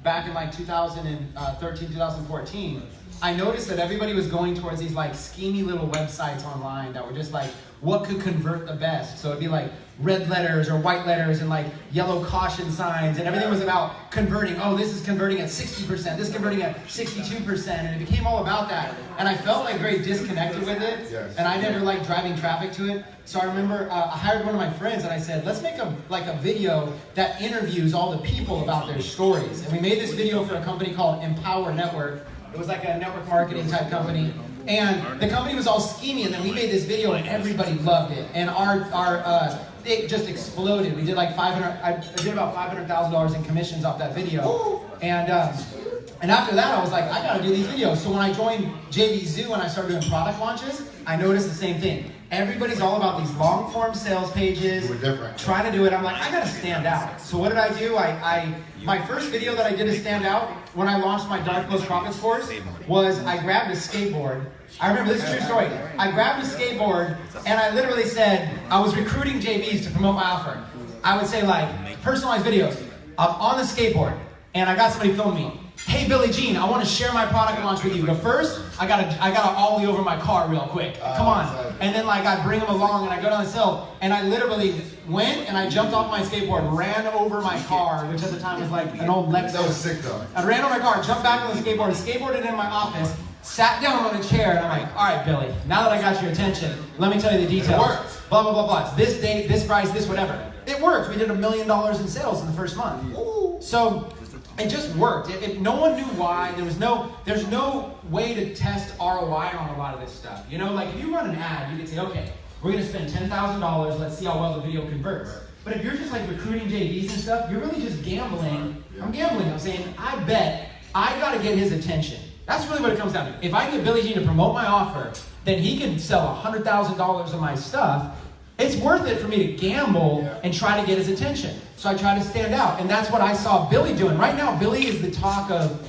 back in like 2013, 2014, I noticed that everybody was going towards these like schemy little websites online that were just like, what could convert the best? So it'd be like red letters or white letters and like yellow caution signs, and everything was about converting. Oh, this is converting at 60%, this is converting at 62%, and it became all about that. And I felt like very disconnected with it, and I never liked driving traffic to it. So I remember I hired one of my friends and I said, let's make a video that interviews all the people about their stories. And we made this video for a company called Empower Network. It was like a network marketing type company. And the company was all schemy, and then we made this video and everybody loved it. And it just exploded. We did like I did about $500,000 in commissions off that video. And after that, I was like, I gotta do these videos. So when I joined JV Zoo and I started doing product launches, I noticed the same thing. Everybody's all about these long form sales pages. We're different. Trying to do it. I'm like, I gotta stand out. So what did I do? My first video that I did to stand out when I launched my Dark Post Profits course was I grabbed a skateboard. I remember, this is a true story. I grabbed a skateboard and I literally said, I was recruiting JVs to promote my offer. I would say like, personalized videos. I'm on the skateboard and I got somebody film me. Hey Billie Jean, I want to share my product launch with you. But first, I gotta ollie over my car real quick. Come on. And then like I bring them along and I go down this hill and I literally went and I jumped off my skateboard, ran over my car, which at the time was like an old Lexus. That was sick though. I ran over my car, jumped back on the skateboard, skateboarded in my office, sat down on a chair, and I'm like, all right, Billy, now that I got your attention, let me tell you the details. It worked. Blah, blah, blah, blah. It's this date, this price, this whatever. It worked. We did $1 million in sales in the first month. Ooh. So it just worked. No one knew why. There's no way to test ROI on a lot of this stuff. You know, like if you run an ad, you can say, okay, we're going to spend $10,000. Let's see how well the video converts. But if you're just like recruiting JVs and stuff, you're really just gambling. I'm gambling. I'm saying, I bet I got to get his attention. That's really what it comes down to. If I can get Billie Jean to promote my offer, then he can sell $100,000 of my stuff. It's worth it for me to gamble and try to get his attention. So I try to stand out. And that's what I saw Billy doing. Right now, Billy is the talk of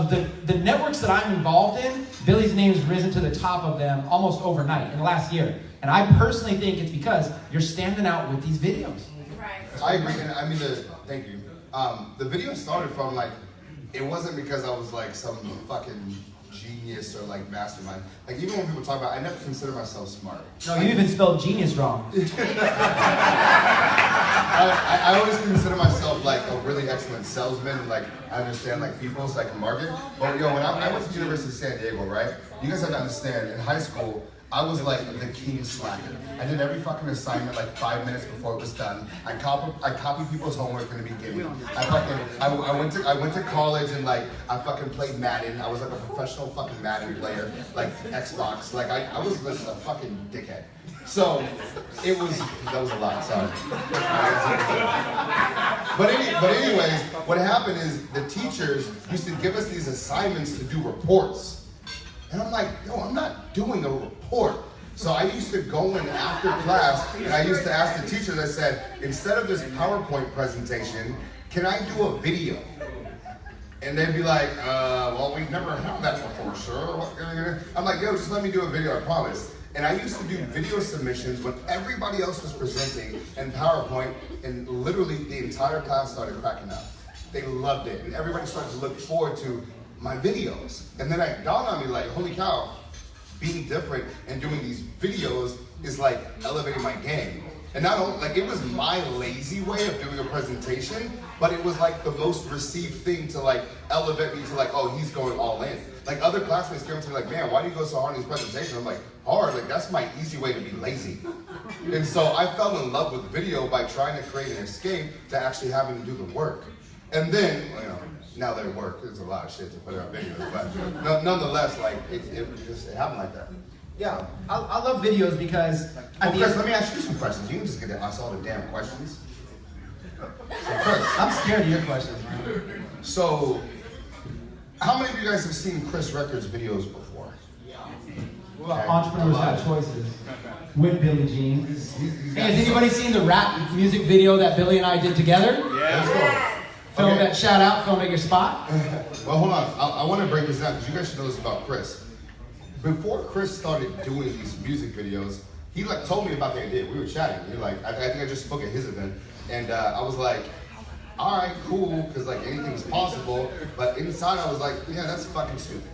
the networks that I'm involved in. Billy's name's risen to the top of them almost overnight in the last year. And I personally think it's because you're standing out with these videos. Right. I agree. And I mean, thank you. The video started from like, it wasn't because I was like some fucking genius or like mastermind. Like even when people talk about, I never consider myself smart. No, you even spelled genius wrong. I always consider myself like a really excellent salesman, and like I understand like people, so I can market. But yo, when I went to the University of San Diego, right? You guys have to understand, in high school, I was like the king slacker. I did every fucking assignment like 5 minutes before it was done. I copied people's homework in the beginning. I went to college and like I fucking played Madden. I was like a professional fucking Madden player, like Xbox. Like I was just a fucking dickhead. So that was a lot, sorry. But anyways, what happened is the teachers used to give us these assignments to do reports. And I'm like, yo, I'm not doing a report. So I used to go in after class and I used to ask the teachers, I said, instead of this PowerPoint presentation, can I do a video? And they'd be like, well, we've never had that before, sir. I'm like, yo, just let me do a video, I promise. And I used to do video submissions when everybody else was presenting in PowerPoint, and literally the entire class started cracking up. They loved it, and everybody started to look forward to my videos. And then it dawned on me like, holy cow, being different and doing these videos is like elevating my game. And not only, like it was my lazy way of doing a presentation, but it was like the most received thing to like elevate me to like, oh, he's going all in. Like other classmates came to me like, man, why do you go so hard in these presentations? I'm like, hard, like that's my easy way to be lazy. And so I fell in love with video by trying to create an escape to actually having to do the work. And then, you know, now that it worked, there's a lot of shit to put on videos, but nonetheless, like it happened like that. Yeah, I love videos because. Chris, let me ask you some questions. You can just get to ask all the damn questions. So Chris, I'm scared of your questions, man. So, how many of you guys have seen Chris Records videos before? Well, Entrepreneurs Got Choices with Billie Jean. Hey, has anybody seen the rap music video that Billy and I did together? Yeah. Let's go. Film that, shout out, film at your spot. Well, hold on. I want to break this down because you guys should know this about Chris. Before Chris started doing these music videos, he like told me about the idea. We were chatting. We were like, I think I just spoke at his event, and I was like, all right, cool, because like anything's possible. But inside, I was like, yeah, that's fucking stupid.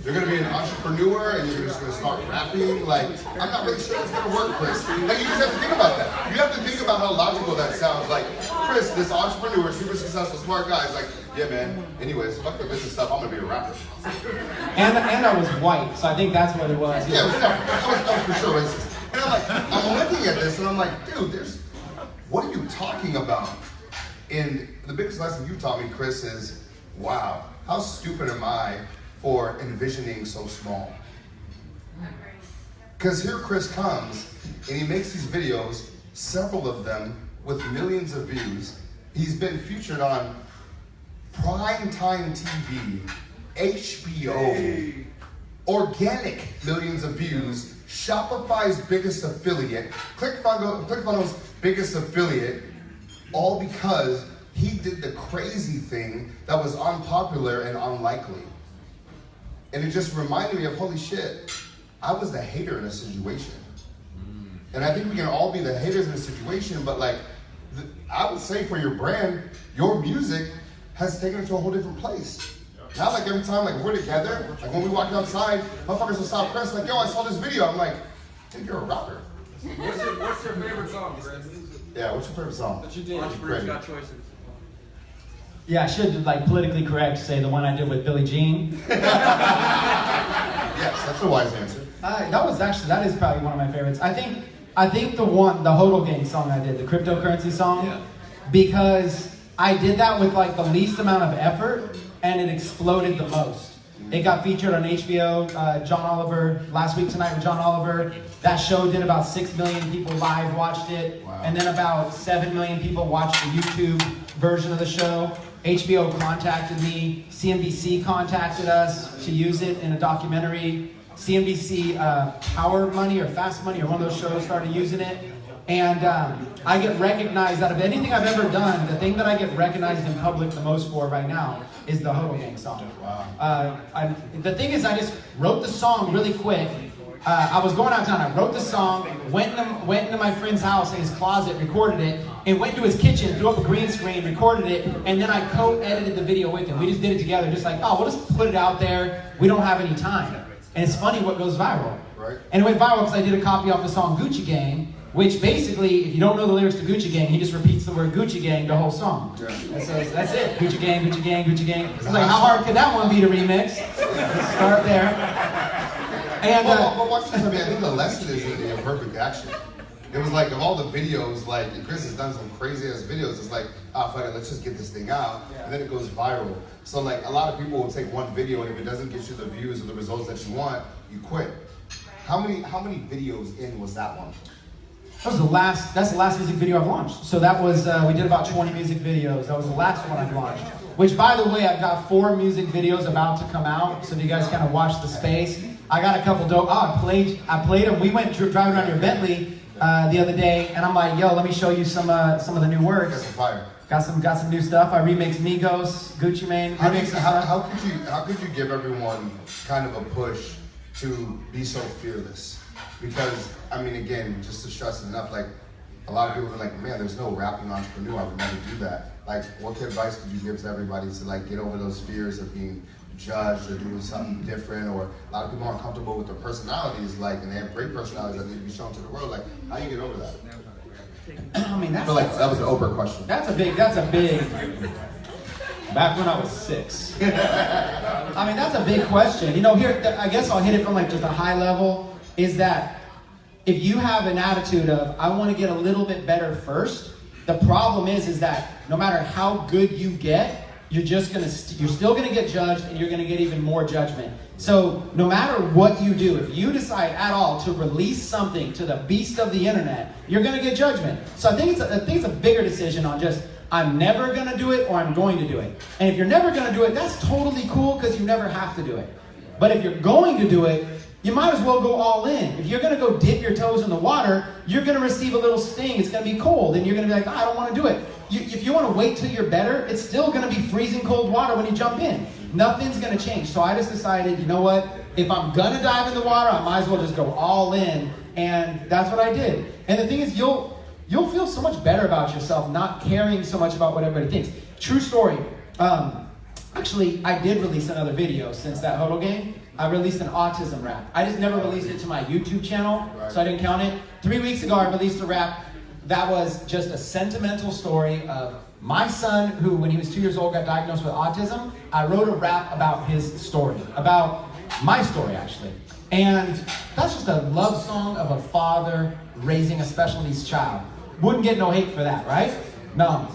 You're gonna be an entrepreneur and you're just gonna start rapping. Like, I'm not really sure it's gonna work, Chris. Like, you just have to think about that. You have to think about how logical that sounds. Like, Chris, this entrepreneur, super successful, smart guy, is like, yeah, man. Anyways, fuck the business stuff. I'm gonna be a rapper. And I was white, so I think that's what it was. Yeah, it was definitely, that was for sure racist. And I'm like, I'm looking at this and I'm like, dude, what are you talking about? And the biggest lesson you taught me, Chris, is, wow, how stupid am I for envisioning so small? Because here Chris comes and he makes these videos, several of them with millions of views. He's been featured on primetime TV, HBO, organic millions of views, Shopify's biggest affiliate, ClickFunnels' biggest affiliate, all because he did the crazy thing that was unpopular and unlikely. And it just reminded me of, holy shit, I was the hater in a situation. And I think we can all be the haters in a situation, but like, I would say for your brand, your music has taken it to a whole different place. Now, like every time like we're together, like when we walk outside, motherfuckers will stop press like, yo, I saw this video. I'm like, dude, you're a rapper. What's your favorite song, Chris? Yeah, what's your favorite song? That you did. Entrepreneur's Got Choices. Yeah, I should like politically correct say the one I did with Billie Jean. Yes, that's a wise answer. That is probably one of my favorites. I think the Hodl Gang song I did, the cryptocurrency song, because I did that with like the least amount of effort and it exploded the most. It got featured on HBO, John Oliver, last week tonight with John Oliver. That show did about 6 million people live watched it. Wow. And then about 7 million people watched the YouTube version of the show. HBO contacted me, CNBC contacted us to use it in a documentary. CNBC Power Money or Fast Money or one of those shows started using it. And I get recognized out of anything I've ever done, the thing that I get recognized in public the most for right now is the Hodl Gang song. Wow. The thing is, I just wrote the song really quick. I was going out of town, I wrote the song, went into my friend's house in his closet, recorded it, and went to his kitchen, threw up a green screen, recorded it, and then I co-edited the video with him. We just did it together, just like, oh, we'll just put it out there. We don't have any time. And it's funny what goes viral. Right. And it went viral because I did a copy off the song Gucci Gang, which basically, if you don't know the lyrics to Gucci Gang, he just repeats the word Gucci Gang the whole song. Yeah. That's it. Gucci Gang, Gucci Gang, Gucci Gang. It's like, how hard could that one be to remix? Let's start there. And but watch this. I mean, I think the lesson is in the imperfect action. It was like, of all the videos, like, and Chris has done some crazy ass videos, it's like, fuck it, let's just get this thing out, and then it goes viral. So like, a lot of people will take one video, and if it doesn't get you the views or the results that you want, you quit. How many videos in was that one? that's the last music video I've launched. So that was, we did about 20 music videos. That was the last one I've launched. Which, by the way, I've got 4 music videos about to come out. So if you guys kind of watch the space, I got a couple dope. I played them. We went driving around your Bentley the other day, and I'm like, yo, let me show you some of the new words. That's fire. Got some new stuff. I remixed Migos, Gucci Mane. How could you give everyone kind of a push to be so fearless? Because, I mean, again, just to stress it enough, like, a lot of people are like, man, there's no rapping entrepreneur, I would never do that. Like, what advice could you give to everybody to, like, get over those fears of being judged or doing something different? Or a lot of people aren't comfortable with their personalities, like, and they have great personalities that need to be shown to the world. Like, how do you get over that? I mean, I feel like that was an Oprah question. That's a big. Back when I was 6. I mean, that's a big question. You know, here, I guess I'll hit it from like just a high level, is that if you have an attitude of, I want to get a little bit better first, the problem is that no matter how good you get, you're still gonna get judged, and you're gonna get even more judgment. So no matter what you do, if you decide at all to release something to the beast of the internet, you're gonna get judgment. So I think it's a bigger decision on just, I'm never gonna do it or I'm going to do it. And if you're never gonna do it, that's totally cool because you never have to do it. But if you're going to do it, you might as well go all in. If you're gonna go dip your toes in the water, you're gonna receive a little sting. It's gonna be cold, and you're gonna be like, I don't wanna do it. If you wanna wait till you're better, it's still gonna be freezing cold water when you jump in. Nothing's gonna change. So I just decided, you know what? If I'm gonna dive in the water, I might as well just go all in. And that's what I did. And the thing is, you'll you'll feel so much better about yourself not caring so much about what everybody thinks. True story. Actually, I did release another video since that Hodl game. I released an autism rap. I just never released it to my YouTube channel, so I didn't count it. 3 weeks ago, I released a rap that was just a sentimental story of my son, who when he was 2 years old got diagnosed with autism. I wrote a rap about his story, about my story actually. And that's just a love song of a father raising a special needs child. Wouldn't get no hate for that, right? No.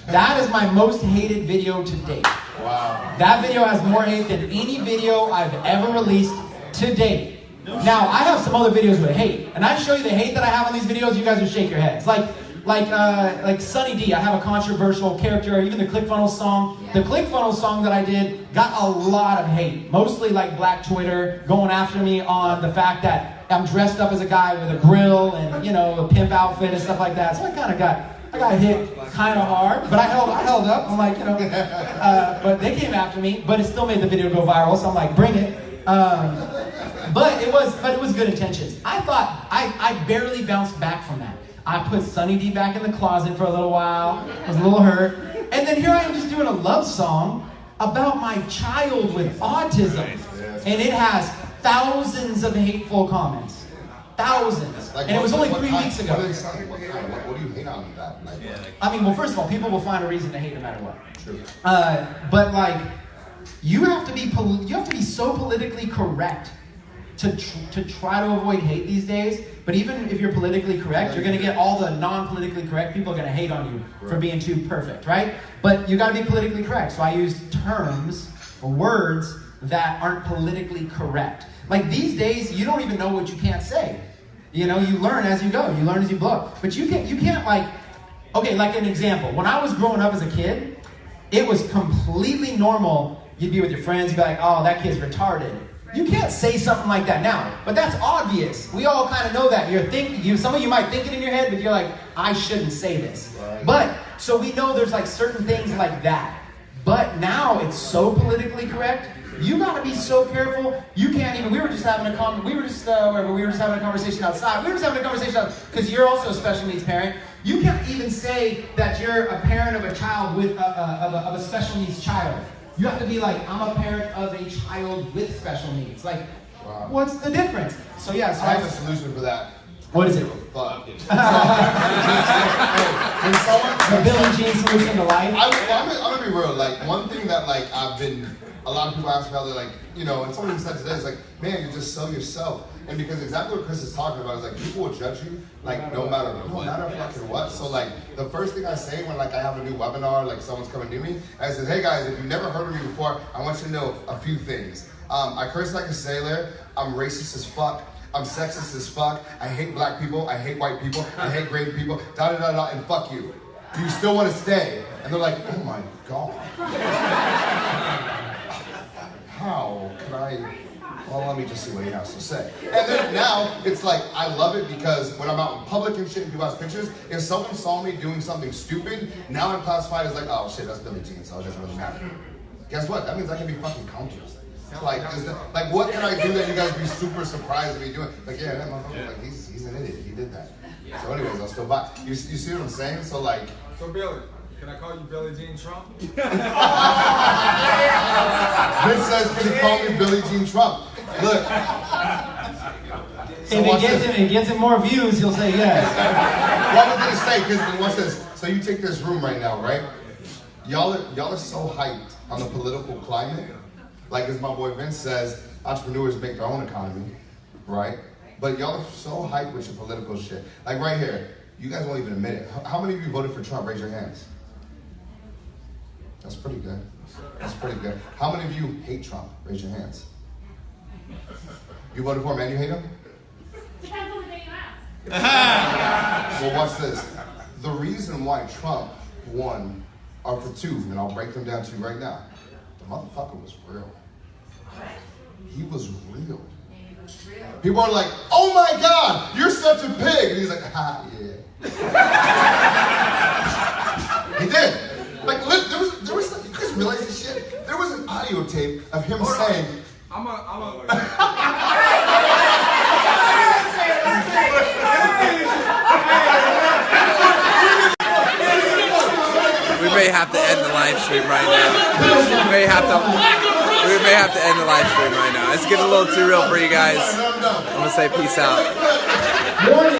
That is my most hated video to date. Wow. That video has more hate than any video I've ever released to date. Now, I have some other videos with hate, and I show you the hate that I have on these videos, you guys would shake your heads. Like Sunny D, I have a controversial character, or even the ClickFunnels song. The ClickFunnels song that I did got a lot of hate, mostly like Black Twitter going after me on the fact that I'm dressed up as a guy with a grill and, you know, a pimp outfit and stuff like that. So I got hit kind of hard, but I held up. I'm like, you know, but they came after me, but it still made the video go viral. So I'm like, bring it. But it was good intentions. I thought I barely bounced back from that. I put Sunny D back in the closet for a little while. I was a little hurt, and then here I am just doing a love song about my child with autism, and it has thousands of hateful comments. Thousands. Like, And it was only 3 kind- weeks ago. What do you hate on that? I mean, well, first of all, people will find a reason to hate no matter what. True. But like, you have to be so politically correct to try to avoid hate these days. But even if you're politically correct, you're gonna get all the non-politically correct people are gonna hate on you for being too perfect, right? But you gotta be politically correct. So I use terms or words that aren't politically correct. Like these days, you don't even know what you can't say. You know, you learn as you go. You learn as you blow. But you can't like, okay, like an example. When I was growing up as a kid, it was completely normal. You'd be with your friends, you'd be like, oh, that kid's retarded. You can't say something like that now, but that's obvious. We all kind of know that. Some of you might think it in your head, but you're like, I shouldn't say this. Right. But, so we know there's like certain things like that. But now it's so politically correct. You gotta be so careful. You can't even. We were just having a conversation outside. We were just having a conversation because you're also a special needs parent. You can't even say that you're a parent of a child with of a special needs child. You have to be like, I'm a parent of a child with special needs. Like, Wow. What's the difference? So yeah, so I have a solution for that. What is it? Fuck. The Billie Jean solution to life. I'm gonna be real. Like one thing that like a lot of people ask me how they're like, you know, and somebody said today is like, man, you just sell yourself. And because exactly what Chris is talking about is like people will judge you like no matter fucking what. So like the first thing I say when like I have a new webinar, like someone's coming to me, I said, hey guys, if you've never heard of me before, I want you to know a few things. I curse like a sailor. I'm racist as fuck. I'm sexist as fuck. I hate black people. I hate white people. I hate gray people. Da da da da. And fuck you. Do you still want to stay? And they're like, oh my god. How can I? Well, let me just see what he has to say. And then now it's like I love it because when I'm out in public and shit and people ask pictures, if someone saw me doing something stupid, now I'm classified as like, oh shit, that's Billie Jean, so it doesn't really matter. Guess what? That means I can be fucking counted. Like what can I do that you guys be super surprised at me doing? Like, yeah, that motherfucker, like, he's an idiot. He did that. So anyways, I'll still buy. You see what I'm saying? So like. So Billy, can I call you Billie Jean Trump? Vince says, can you call me Billie Jean Trump? Look. So if it gets him more views, he'll say yes. What was I gonna say? Because watch this. So you take this room right now, right? Y'all are so hyped on the political climate. Like as my boy Vince says, entrepreneurs make their own economy, right? But y'all are so hyped with your political shit. Like right here, you guys won't even admit it. How many of you voted for Trump? Raise your hands. That's pretty good. That's pretty good. How many of you hate Trump? Raise your hands. You voted for him and you hate him? Depends on the day you ask. Well, watch this. The reason why Trump won are for two, and I'll break them down to you right now. The motherfucker was real. He was real. People are like, oh my God, you're such a pig. And he's like, ha, yeah. He did. Like, there was you guys realize this shit? There was an audio tape of him saying, I'm a may have to end the live stream right now. We may have to end the live stream right now. It's getting a little too real for you guys. I'm gonna say peace out.